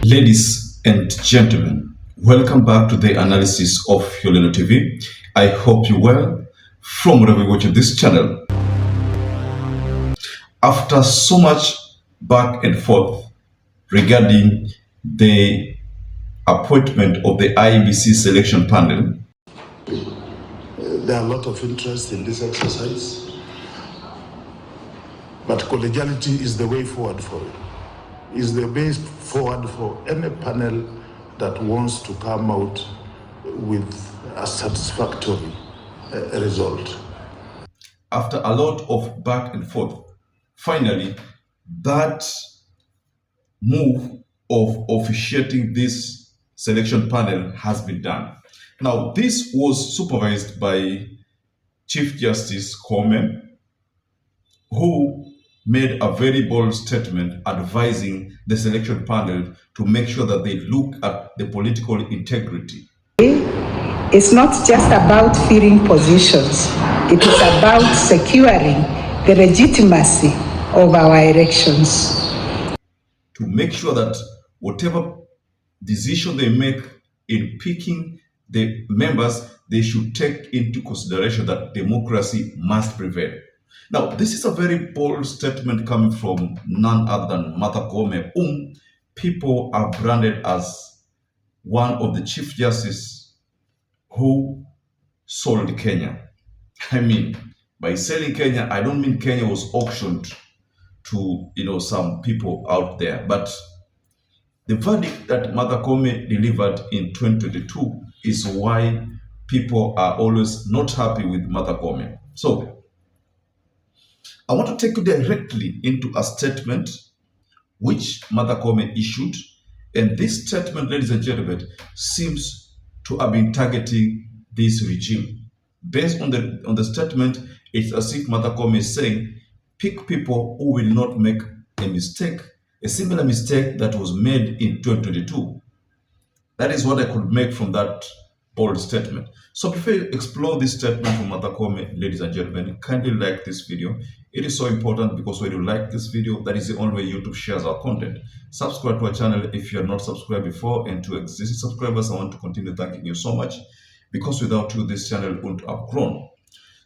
Ladies and gentlemen, welcome back to the analysis of YOLENO TV. I hope you well from wherever you're watching this channel. After so much back and forth regarding the appointment of the IEBC selection panel, there are a lot of interest in this exercise, but collegiality is the way forward for it. Is the way forward for any panel that wants to come out with a satisfactory result. After a lot of back and forth, finally, that move of officiating this selection panel has been done. Now, this was supervised by Chief Justice KOOME, who made a very bold statement advising the selection panel to make sure that they look at the political integrity. It's not just about filling positions. It is about securing the legitimacy of our elections. To make sure that whatever decision they make in picking the members, they should take into consideration that democracy must prevail. Now, this is a very bold statement coming from none other than Martha Koome, whom people are branded as one of the Chief Justices who sold Kenya. I mean, by selling Kenya, I don't mean Kenya was auctioned to some people out there, but the verdict that Martha Koome delivered in 2022 is why people are always not happy with Martha Koome. So I want to take you directly into a statement which Martha Koome issued, and this statement, ladies and gentlemen, seems to have been targeting this regime. Based on the statement, it's as if Martha Koome is saying, pick people who will not make a mistake, a similar mistake that was made in 2022. That is what I could make from that bold statement. So before you explore this statement from Martha Koome, ladies and gentlemen, kindly like this video. It is so important because when you like this video, that is the only way YouTube shares our content. Subscribe to our channel if you are not subscribed before, and to existing subscribers, I want to continue thanking you so much, because without you, this channel wouldn't have grown.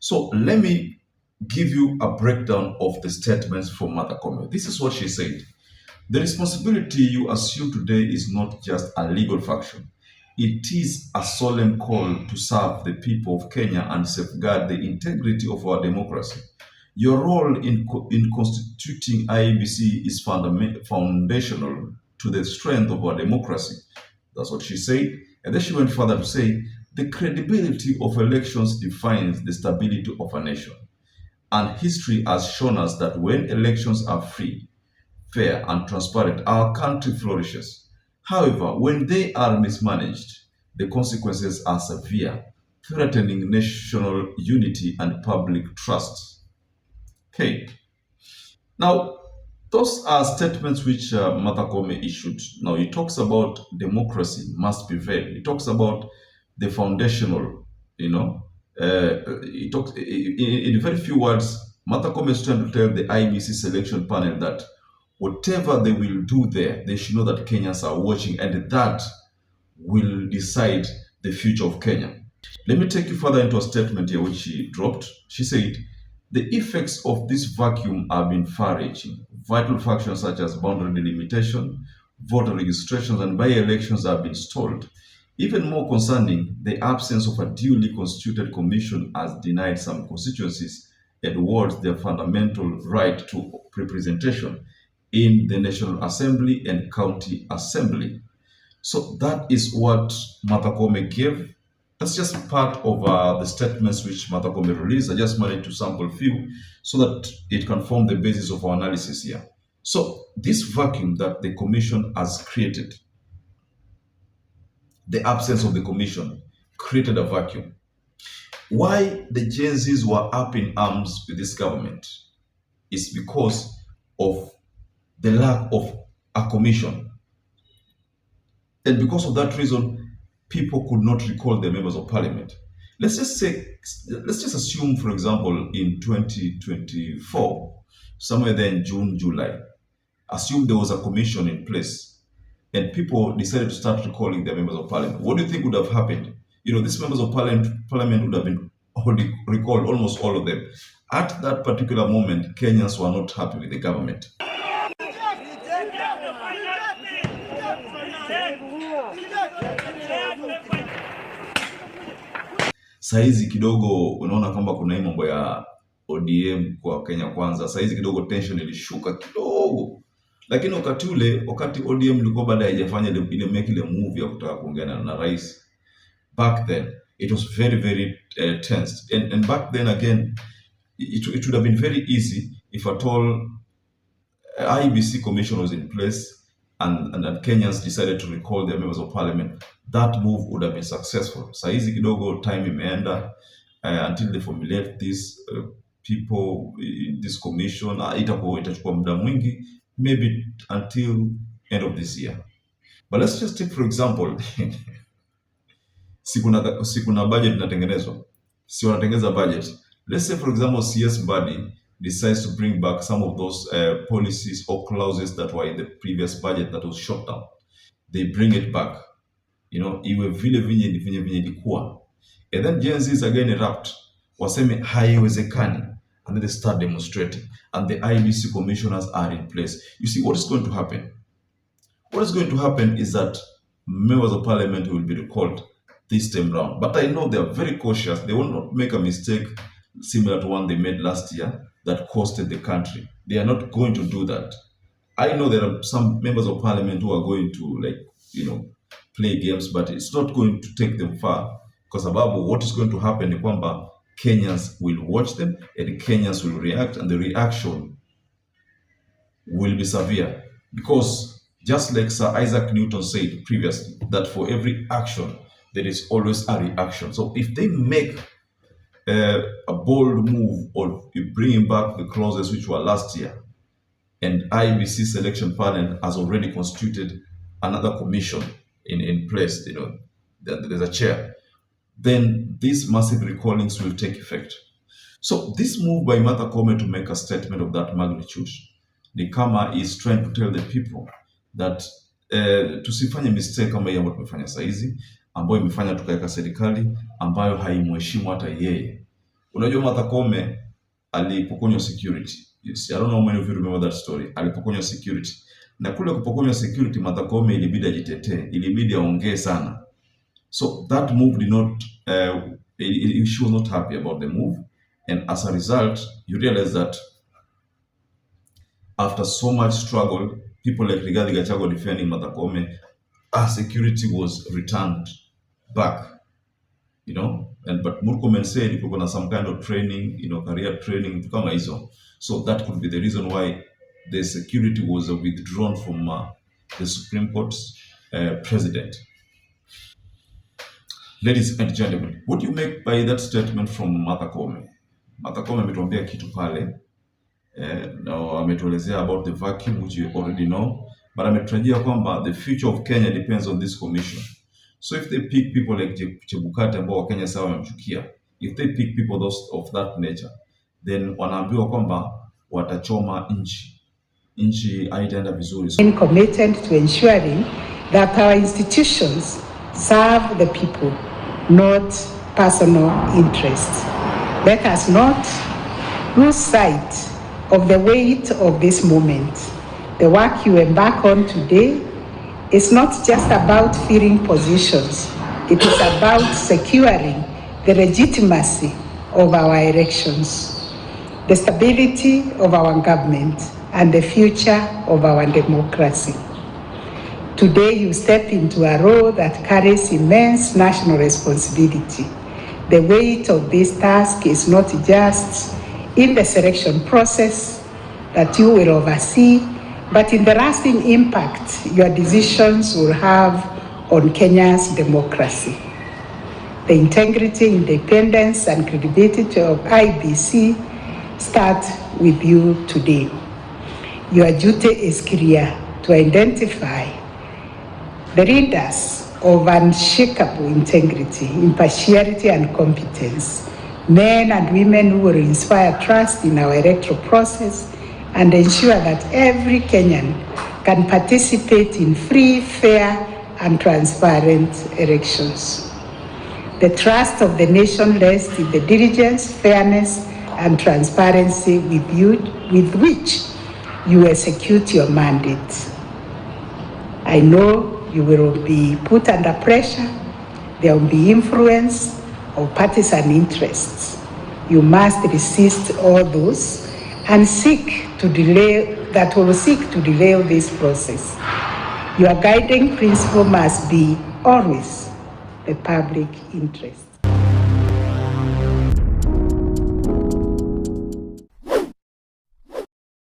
So let me give you a breakdown of the statements from Martha Koome. This is what she said. The responsibility you assume today is not just a legal function. It is a solemn call to serve the people of Kenya and safeguard the integrity of our democracy. Your role in constituting IEBC is foundational to the strength of our democracy. That's what she said. And then she went further to say, the credibility of elections defines the stability of a nation. And history has shown us that when elections are free, fair, and transparent, our country flourishes. However, when they are mismanaged, the consequences are severe, threatening national unity and public trust. Okay. Now, those are statements which Martha Koome issued. Now, he talks about democracy must prevail. He talks about the foundational, he talks in very few words. Martha Koome is trying to tell the IEBC selection panel that whatever they will do there, they should know that Kenyans are watching, and that will decide the future of Kenya. Let me take you further into a statement here which she dropped. She said, the effects of this vacuum have been far-reaching. Vital functions such as boundary delimitation, voter registrations, and by-elections have been stalled. Even more concerning, the absence of a duly constituted commission has denied some constituencies and wards their fundamental right to representation in the National Assembly and County Assembly. So that is what Martha Koome gave. That's just part of the statements which Martha Koome released. I just managed to sample a few so that it can form the basis of our analysis here. So this vacuum that the commission has created, the absence of the commission created a vacuum. Why the Gen Zs were up in arms with this government is because of the lack of a commission. And because of that reason, people could not recall the members of parliament. Let's just assume, for example, in 2024, somewhere there in June, July, assume there was a commission in place. and people decided to start recalling their members of parliament, what do you think would have happened? These members of parliament would have been recalled, almost all of them. At that particular moment, Kenyans were not happy with the government. Saizi kidogo unaona kwamba kuna hii mambo ya ODM kwa Kenya Kwanza. Saizi kidogo tension ilishuka kidogo, lakini wakati ODM ilikuwa baada haijafanya ile move ya kutaka kuongea na rais, back then it was very very tense, and back then again it would have been very easy if at all IEBC commission was in place and Kenyans decided to recall their members of parliament. That move would have been successful. Saizi kidogo time imeenda until they formulate these people in this commission. Itachukua muda mwingi, maybe until end of this year. But let's just take for example siku na budget inatengenezwa, si wanatengeneza budget. Let's say for example CS body decides to bring back some of those policies or clauses that were in the previous budget that was shot down. They bring it back, iwe vile vinye ilikuwa, and then Gen Z is again erupt, waseme haiwezekani, and then they start demonstrating, and the IEBC commissioners are in place. You see what is going to happen? What is going to happen is that members of parliament will be recalled this time round, but I know they are very cautious. They will not make a mistake similar to one they made last year that costed the country. They are not going to do that. I know there are some members of parliament who are going to play games, but it's not going to take them far, because what is going to happen is kwamba Kenyans will watch them and Kenyans will react, and the reaction will be severe, because just like Sir Isaac Newton said previously, that for every action there is always a reaction. So if they make a bold move or bringing back the clauses which were last year, and IEBC selection panel has already constituted another commission in place, there's a chair, then these massive recallings will take effect. So this move by Martha Koome to make a statement of that magnitude, the kama is trying to tell the people that tusifanye mistake kama hiyo ambayo tumefanya saizi, ambayo imefanya tukaweka serikali ambayo haimheshimu hata yeye. Unajua Martha Koome alipokonywa security. Yes, I don't know how many of you remember that story. Alipokonywa security. Na kule kupokonywa security, Martha Koome ilibidi ajitetee, ilibidi aongee sana. So that move did not, she was not happy about the move. And as a result, you realize that after so much struggle, people like Rigathi Gachagua defending Martha Koome, security was returned back, but Murkomen said if you're going to some kind of training, career training, kama hizo. So that could be the reason why the security was withdrawn from the Supreme Court's president. Ladies and gentlemen, what do you make by that statement from Martha Koome? Martha Koome ametuambia kitu pale, now ametuelezea about the vacuum, which you already know, but ametutajia kwamba the future of Kenya depends on this commission. So if they pick people like Chebukati ambao Wakenya sawa wamemchukia, if they pick people of that nature, then wanaambiwa kwamba watachoma nchi haitaenda vizuri. Committed to ensuring that our institutions serve the people, not personal interests. Let us not lose sight of the weight of this moment. The work you embark on today is not just about filling positions. It is about securing the legitimacy of our elections, the stability of our government, and the future of our democracy. Today you step into a role that carries immense national responsibility. The weight of this task is not just in the selection process that you will oversee, but in the lasting impact your decisions will have on Kenya's democracy. The integrity, independence, and credibility of IEBC start with you today. Your duty is clear: to identify the leaders of unshakable integrity, impartiality, and competence, men and women who will inspire trust in our electoral process and ensure that every Kenyan can participate in free, fair, and transparent elections. The trust of the nation rests in the diligence, fairness, and transparency with which you execute your mandate. I know you will be put under pressure. There will be influence of partisan interests. You must resist all those and will seek to delay this process. Your guiding principle must be always the public interest.